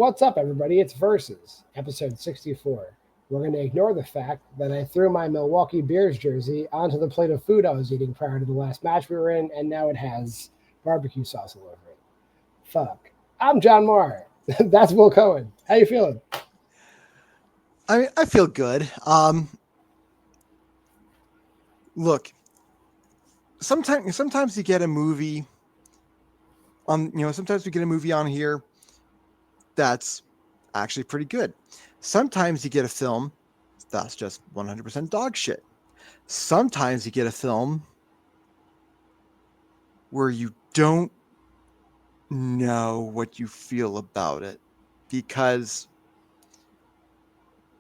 What's up, everybody? It's Versus, episode 64. We're going to ignore the fact that I threw my Milwaukee Bears jersey onto the plate of food I was eating prior to the last match we were in, and now it has barbecue sauce all over it. Fuck. I'm JWMaher. That's Will Cohen. How you feeling? I feel good. Look, sometimes you get a movie sometimes we get a movie on here that's actually pretty good. Sometimes you get a film that's just 100% dog shit. Sometimes you get a film where you don't know what you feel about it because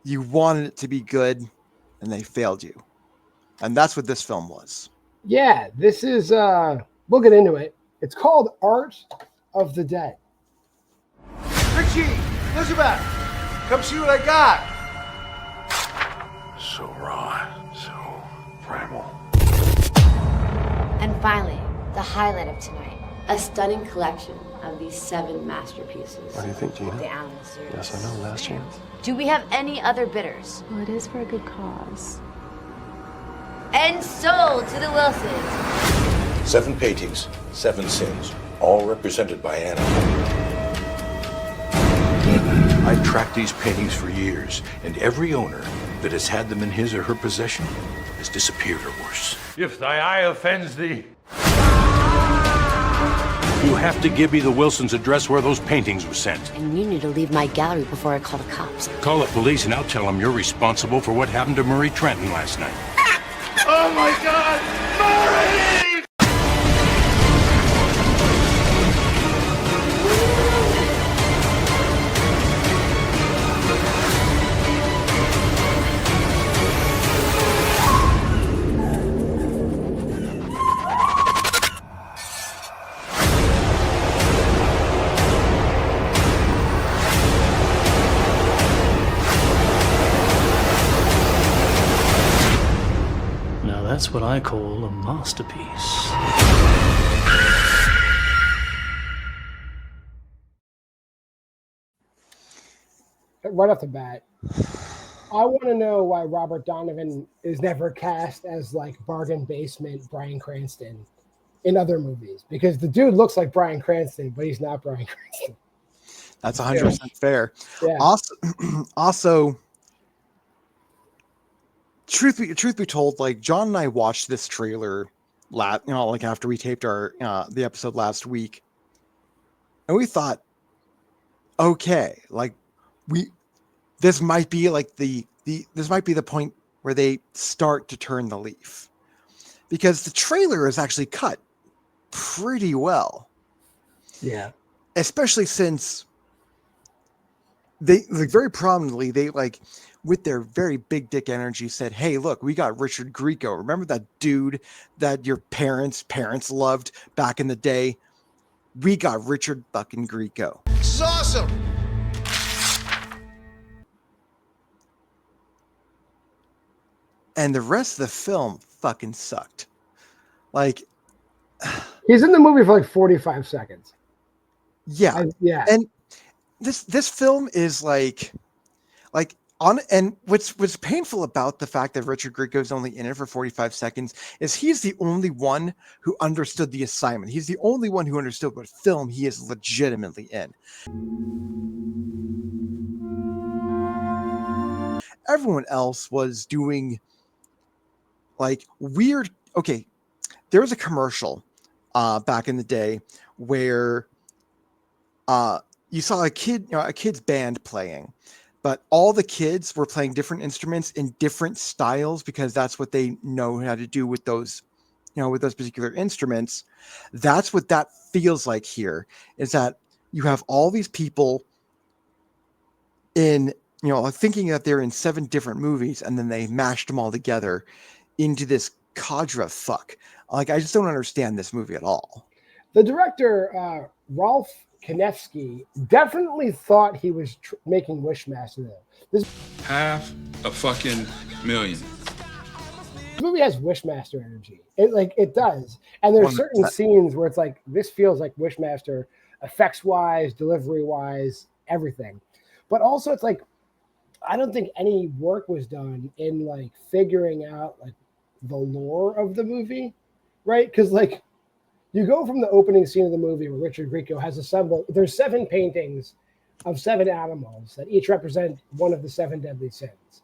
you wanted it to be good and they failed you. And that's what this film was. Yeah, this is, we'll get into it. It's called Art of the Dead. Richie, Elizabeth, come see what I got. So raw, so primal. And finally, the highlight of tonight, a stunning collection of these 7 masterpieces. What do you think, Gina? The Animal series. Yes, I know. Last chance. Do we have any other bidders? Well, it is for a good cause. And sold to the Wilsons. 7 paintings, 7 sins, all represented by Anna. I've tracked these paintings for years, and every owner that has had them in his or her possession has disappeared or worse. If thy eye offends thee. You have to give me the Wilsons' address where those paintings were sent. And you need to leave my gallery before I call the cops. Call the police and I'll tell them you're responsible for what happened to Murray Trenton last night. Oh my God! Murray! That's what I call a masterpiece. Right off the bat, I want to know why Robert Donovan is never cast as like bargain basement Bryan Cranston in other movies, because the dude looks like Bryan Cranston, but he's not Bryan Cranston. That's 100% fair. Yeah. Also, truth be told, like John and I watched this trailer after we taped our the episode last week, and we thought, okay, like this might be like this might be the point where they start to turn the leaf, because the trailer is actually cut pretty well. Yeah, especially since they like very prominently with their very big dick energy said, hey, look, we got Richard Grieco. Remember that dude that your parents loved back in the day? We got Richard fucking Grieco. This is awesome. And the rest of the film fucking sucked. Like, he's in the movie for like 45 seconds. Yeah. Yeah. And this film is and what's painful about the fact that Richard Grieco's only in it for 45 seconds is he's the only one who understood the assignment. He's the only one who understood what film he is legitimately in. Everyone else was doing like weird. Okay, there was a commercial back in the day where you saw a kid's band playing, but all the kids were playing different instruments in different styles because that's what they know how to do with those, with those particular instruments. That's what that feels like here, is that you have all these people in, thinking that they're in 7 different movies, and then they mashed them all together into this cadre fuck. Like, I just don't understand this movie at all. The director, Rolf Kanefsky, definitely thought he was making Wishmaster though. This $500,000. This movie has Wishmaster energy. It does. And there's certain scenes where it's like, this feels like Wishmaster, effects wise, delivery wise. everything. But also, it's like I don't think any work was done in like figuring out like the lore of the movie, right? Because like you go from the opening scene of the movie where Richard Grieco has assembled. There's 7 paintings of 7 animals that each represent one of the 7 deadly sins.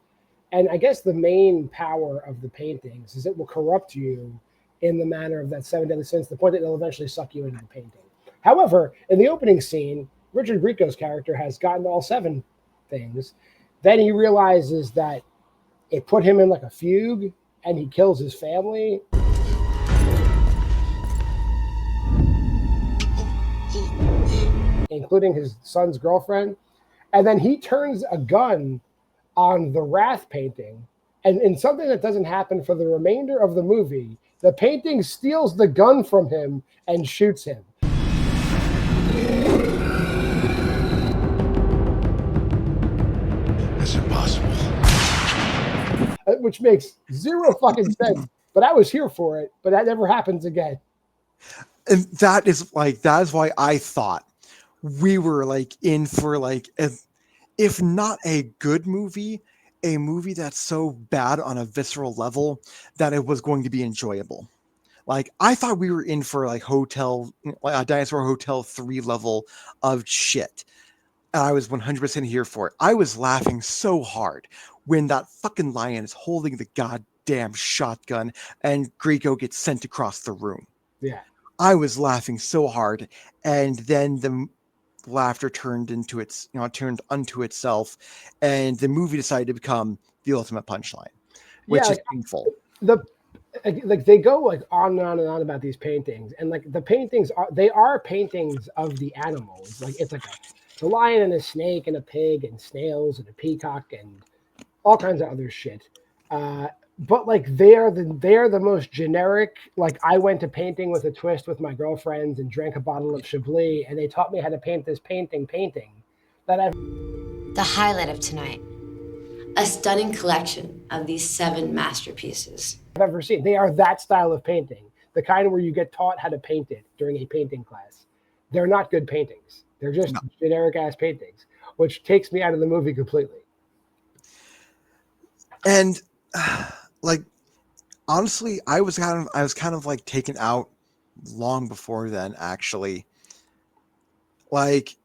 And I guess the main power of the paintings is it will corrupt you in the manner of that 7 deadly sins, to the point that it'll eventually suck you into the painting. However, in the opening scene, Richard Grieco's character has gotten all 7 things. Then he realizes that it put him in like a fugue, and he kills his family. Including his son's girlfriend. And then he turns a gun on the Wrath painting. And in something that doesn't happen for the remainder of the movie, the painting steals the gun from him and shoots him. That's impossible. Which makes zero fucking sense. But I was here for it. But that never happens again. And that is why I thought we were like in for like, if not a good movie, a movie that's so bad on a visceral level that it was going to be enjoyable. Like I thought we were in for like Dinosaur Hotel 3 level of shit. And I was 100% here for it. I was laughing so hard when that fucking lion is holding the goddamn shotgun and Grieco gets sent across the room. Yeah. I was laughing so hard, and then the laughter turned unto itself, and the movie decided to become the ultimate punchline, which is painful. Like they go like on and on and on about these paintings, and like the paintings are paintings of the animals. Like it's like a lion and a snake and a pig and snails and a peacock and all kinds of other shit. But like they are the most generic. Like I went to painting with a twist with my girlfriends and drank a bottle of Chablis, and they taught me how to paint this painting that I've. The highlight of tonight, a stunning collection of these 7 masterpieces. Ever seen. They are that style of painting, the kind where you get taught how to paint it during a painting class. They're not good paintings. They're just generic ass paintings, which takes me out of the movie completely. And like honestly, I was kind of like taken out long before then, actually. Like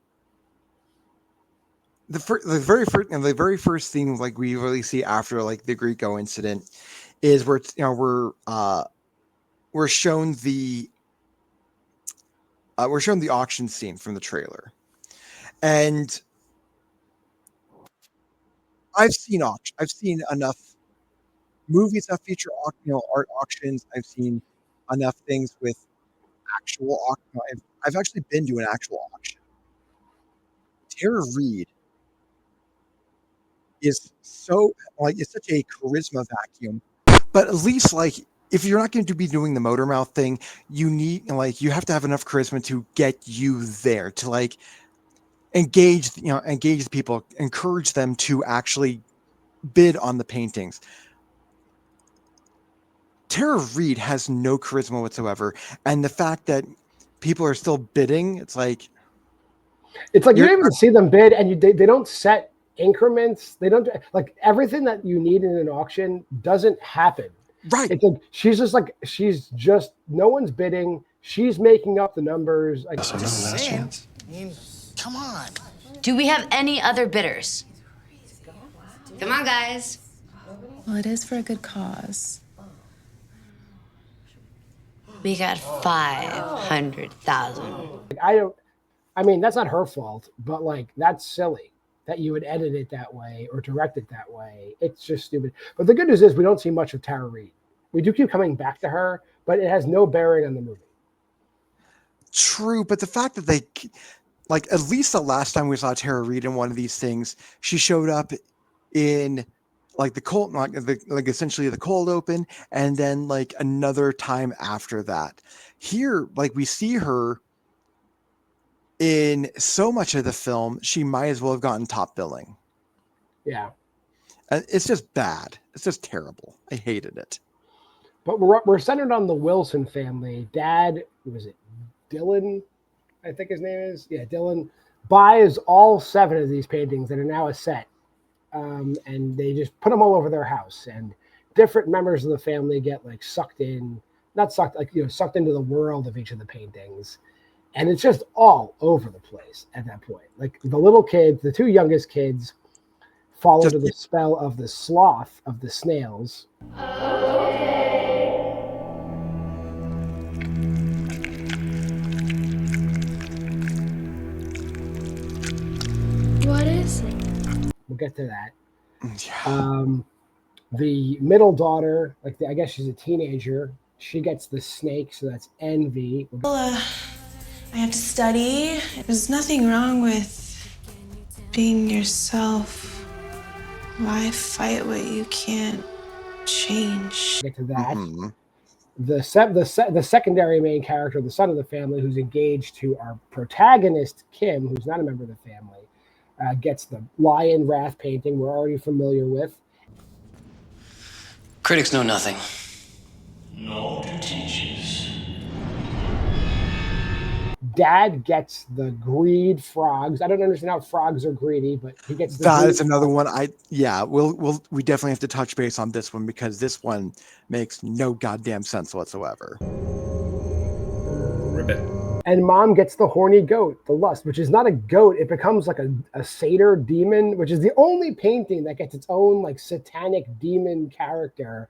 the very first thing like we really see after like the Grieco incident is where we're shown the auction scene from the trailer. And I've seen enough movies that feature art auctions. I've seen enough things with actual auction. I've actually been to an actual auction. Tara Reid is so like it's such a charisma vacuum. But at least like if you're not going to be doing the motor mouth thing, you have to have enough charisma to get you there, to like engage the people, encourage them to actually bid on the paintings. Tara Reid has no charisma whatsoever, and the fact that people are still bidding, it's like you don't even see them bid, and they don't set increments. They don't like everything that you need in an auction doesn't happen. Right. It's like she's just no one's bidding. She's making up the numbers. Like That's another last chance. Come on. Do we have any other bidders? Come on, guys. Well, it is for a good cause. We got 500,000. I mean, that's not her fault, but like that's silly that you would edit it that way or direct it that way. It's just stupid. But the good news is we don't see much of Tara Reid. We do keep coming back to her, but it has no bearing on the movie. True, but the fact that they like at least the last time we saw Tara Reid in one of these things, she showed up in like the cold, like essentially the cold open, and then like another time after that. Here, like we see her in so much of the film, she might as well have gotten top billing. Yeah. And it's just bad. It's just terrible. I hated it. But we're centered on the Wilson family. Dad, who was it? Dylan, I think his name is. Yeah, Dylan buys all 7 of these paintings that are now a set, and they just put them all over their house. And different members of the family get like sucked into the world of each of the paintings. And it's just all over the place at that point. Like the little kids, the 2 youngest kids, fall under the spell of the sloth of the snails. What is it? We'll get to that. Yeah. The middle daughter, I guess she's a teenager. She gets the snake, so that's envy. Well, I have to study. There's nothing wrong with being yourself. Why fight what you can't change? Get to that. Mm-hmm. The secondary main character, the son of the family, who's engaged to our protagonist Kim, who's not a member of the family, gets the lion wrath painting we're already familiar with. Critics know nothing. No teaches. Dad gets the greed frogs. I don't understand how frogs are greedy, but he gets the That is greed another frogs. one. We definitely have to touch base on this one because this one makes no goddamn sense whatsoever. Ribbit. And Mom gets the horny goat, the lust, which is not a goat. It becomes like a satyr demon, which is the only painting that gets its own like satanic demon character.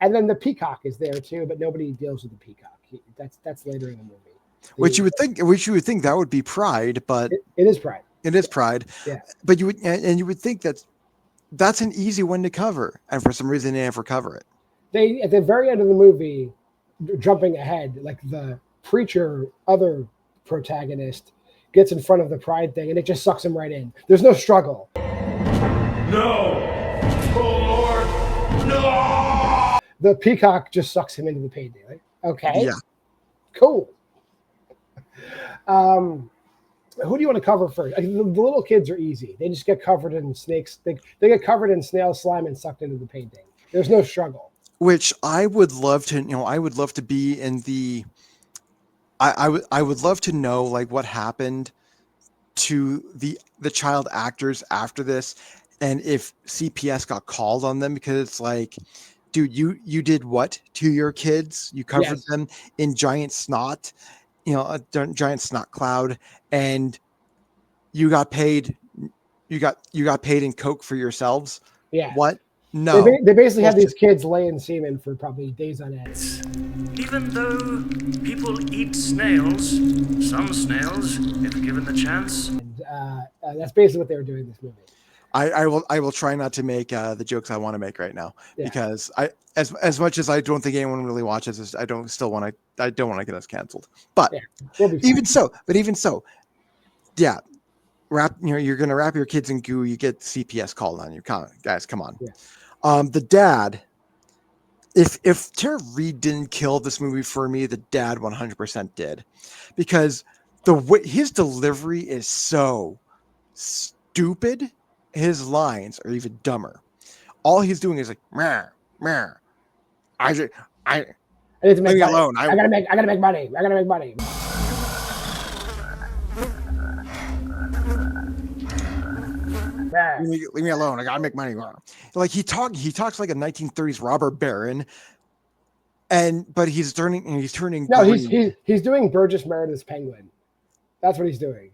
And then the peacock is there too, but nobody deals with the peacock. That's later in the movie. Which you would think that would be Pride, but it is Pride. It is Pride. Yeah. But you would think that's an easy one to cover, and for some reason they never cover it. They at the very end of the movie, jumping ahead, like the preacher, other protagonist, gets in front of the Pride thing, and it just sucks him right in. There's no struggle. No! Oh, Lord! No! The peacock just sucks him into the painting. Like, okay. Yeah. Cool. Who do you want to cover first? The little kids are easy. They just get covered in snakes. They get covered in snail slime and sucked into the painting. There's no struggle. Which I would love to, I would love to be in the. I would love to know like what happened to the child actors after this, and if CPS got called on them, because it's like, dude, you did what to your kids? You covered them in giant snot, a giant snot cloud, and you got paid. You got paid in Coke for yourselves. Yeah. What? No. They basically have these kids laying semen for probably days on end. Even though people eat snails, some snails, if given the chance. And that's basically what they were doing in this movie. I will try not to make the jokes I want to make right now, because as much as I don't think anyone really watches this, I don't want to get us canceled. But even so, yeah, you're gonna wrap your kids in goo. You get CPS called on you. Guys, come on. Yeah. The dad. If Tara Reid didn't kill this movie for me, the dad 100% did, because his delivery is so stupid. His lines are even dumber. All he's doing is like, meh, meh. I need to make money. Alone. I gotta make money. I gotta make money. Leave me alone. I gotta make money. Like he talks like a 1930s robber baron, but he's turning. No, green. he's doing Burgess Meredith's Penguin. That's what he's doing.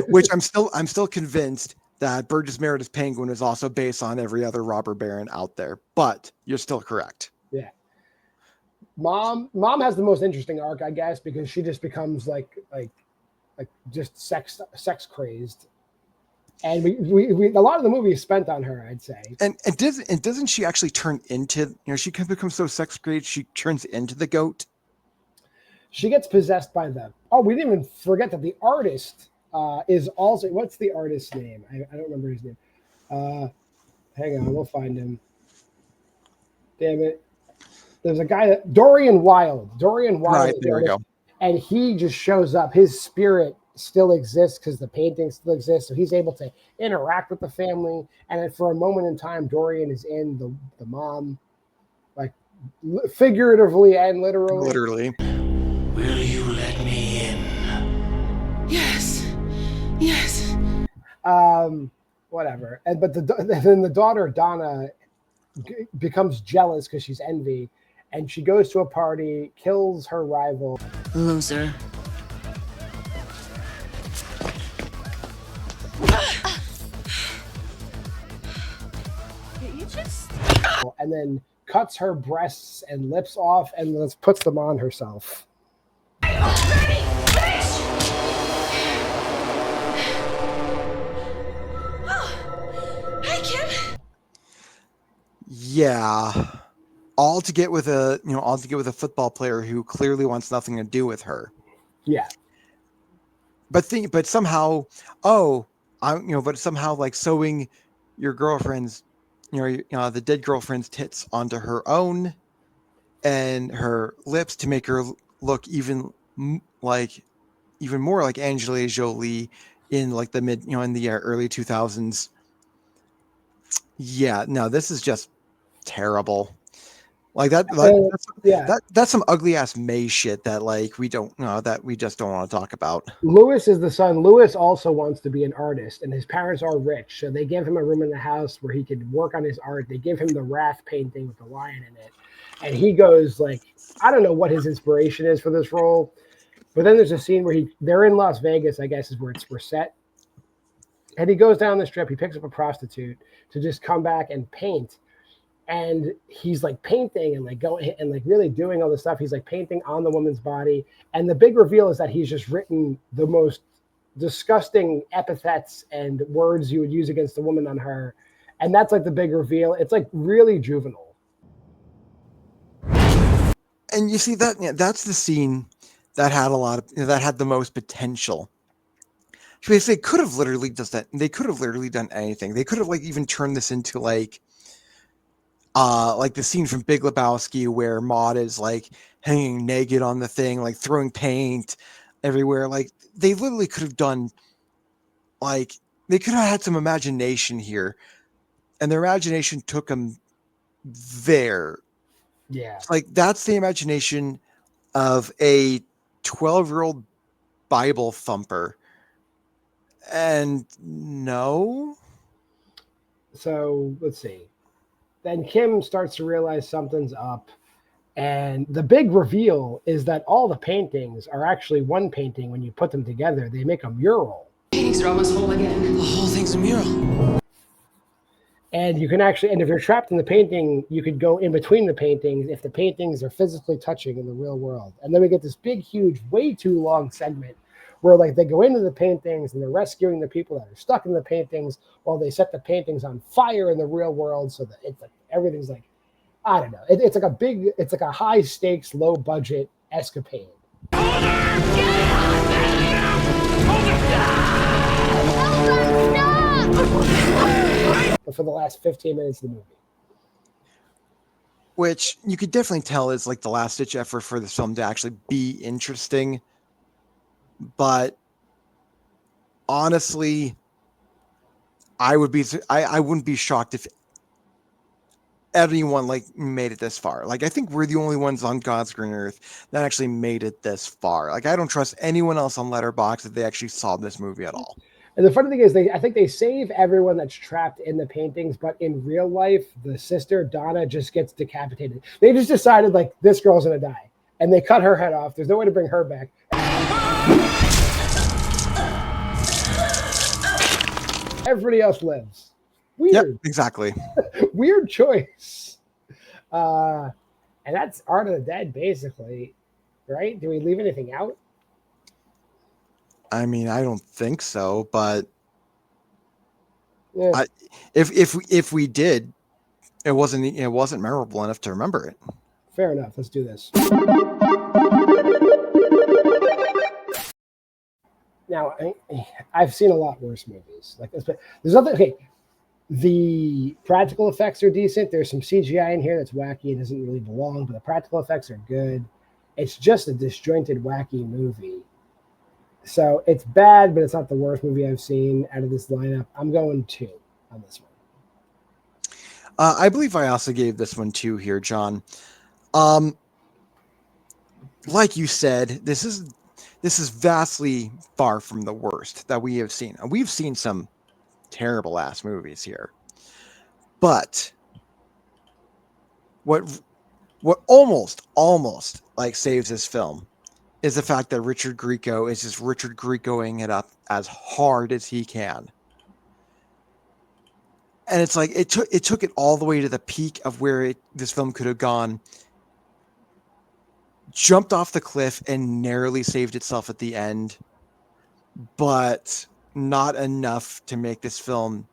Which I'm still convinced that Burgess Meredith's Penguin is also based on every other robber baron out there. But you're still correct. Yeah. Mom has the most interesting arc, I guess, because she just becomes like just sex crazed. And we a lot of the movie is spent on her, I'd say. And doesn't she actually turn into, she can become so sex crazed she turns into the goat? She gets possessed by we didn't even forget that the artist is also, what's the artist's name? I don't remember his name. Hang on, we'll find him. Damn it. There's a guy Dorian Wilde. Right, there we go. And he just shows up. His spirit still exists because the painting still exists. So he's able to interact with the family. And then for a moment in time, Dorian is in the mom, like figuratively and literally. Literally. Will you let me in? Yes. Yes. Whatever. But then the daughter Donna becomes jealous because she's envy, and she goes to a party, kills her rival. Loser. And then cuts her breasts and lips off and puts them on herself. Hi, Kim. Yeah. All to get with a football player who clearly wants nothing to do with her. Yeah. But somehow, but somehow like sewing your girlfriend's, the dead girlfriend's tits onto her own and her lips to make her look even more like Angelina Jolie in like the early 2000s. Yeah, no, this is just terrible. Like that's some ugly ass May shit that like we just don't want to talk about. Lewis is the son. Lewis also wants to be an artist, and his parents are rich, so they give him a room in the house where he could work on his art. They give him the Wrath painting with the lion in it, and he goes like, I don't know what his inspiration is for this role, but then there's a scene where they're in Las Vegas, I guess is where we're set, and he goes down the strip. He picks up a prostitute to just come back and paint. And he's like painting and like going and like really doing all this stuff. He's like painting on the woman's body. And the big reveal is that he's just written the most disgusting epithets and words you would use against a woman on her. And that's like the big reveal. It's like really juvenile. And you see that's the scene that had that had the most potential. They could have literally just that. They could have literally done anything. They could have like even turned this into like the scene from Big Lebowski where Maude is like hanging naked on the thing, like throwing paint everywhere. Like they literally could have done, like they could have had some imagination here, and their imagination took them there. Yeah, like that's the imagination of a 12-year-old Bible thumper, and no. So let's see. Then Kim starts to realize something's up. And the big reveal is that all the paintings are actually one painting. When you put them together, they make a mural. Paintings are almost whole again. The whole thing's a mural. And you can actually, and if you're trapped in the painting, you could go in between the paintings if the paintings are physically touching in the real world. And then we get this big, huge, way too long segment where like they go into the paintings and they're rescuing the people that are stuck in the paintings while they set the paintings on fire in the real world. So that it's like everything's like, I don't know. It's like a high stakes, low budget escapade. For the last 15 minutes of the movie. Which you could definitely tell is like the last ditch effort for the film to actually be interesting. But honestly, I wouldn't be shocked if anyone like made it this far. Like I think we're the only ones on God's green earth that actually made it this far. Like I don't trust anyone else on Letterboxd that they actually saw this movie at all. And the funny thing is, I think they save everyone that's trapped in the paintings, but in real life, the sister Donna just gets decapitated. They just decided like this girl's gonna die, and they cut her head off. There's no way to bring her back. Everybody else lives. Weird. Yep, exactly. Weird choice. And that's Art of the Dead, basically, right? Do we leave anything out? I mean, I don't think so, but yeah. If we did, it wasn't memorable enough to remember it. Fair enough. Let's do this. Now, I've seen a lot worse movies like this, but there's nothing. Okay, the practical effects are decent. There's some CGI in here that's wacky. It doesn't really belong, but the practical effects are good. It's just a disjointed, wacky movie. So it's bad, but it's not the worst movie I've seen out of this lineup. I'm going 2 on this one. I believe I also gave this one 2 here, John. Like you said, this is vastly far from the worst that we have seen. And we've seen some terrible ass movies here. But what almost like saves this film is the fact that Richard Grieco is just Richard Griecoing it up as hard as he can. And it's like it took it all the way to the peak of where this film could have gone, jumped off the cliff and narrowly saved itself at the end, but not enough to make this film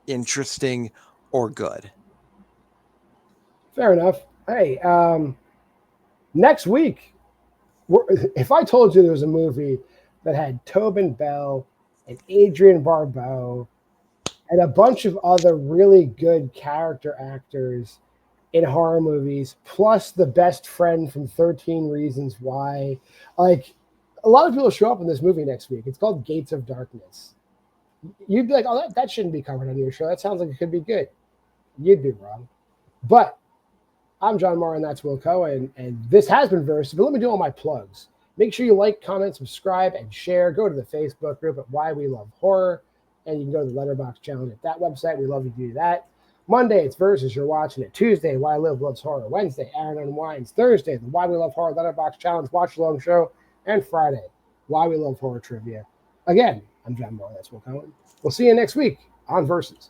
interesting or good. Fair enough. Hey, next week, if I told you there was a movie that had Tobin Bell and Adrienne Barbeau and a bunch of other really good character actors in horror movies, plus the best friend from 13 Reasons Why, like, a lot of people show up in this movie next week. It's called Gates of Darkness. You'd be like, oh, that shouldn't be covered on your show. That sounds like it could be good. You'd be wrong. But I'm John Maher, and that's Will Cohen, and this has been Versus. But let me do all my plugs. Make sure you like, comment, subscribe, and share. Go to the Facebook group at Why We Love Horror, and you can go to the Letterboxd challenge at that website. We love you to do that. Monday, it's Versus. You're watching it. Tuesday, Why Liv Loves Horror. Wednesday, Aaron Unwinds. Thursday, the Why We Love Horror Letterboxd challenge watch along show. And Friday, Why We Love Horror trivia. Again, I'm John Maher. That's Will Cohen. We'll see you next week on Versus.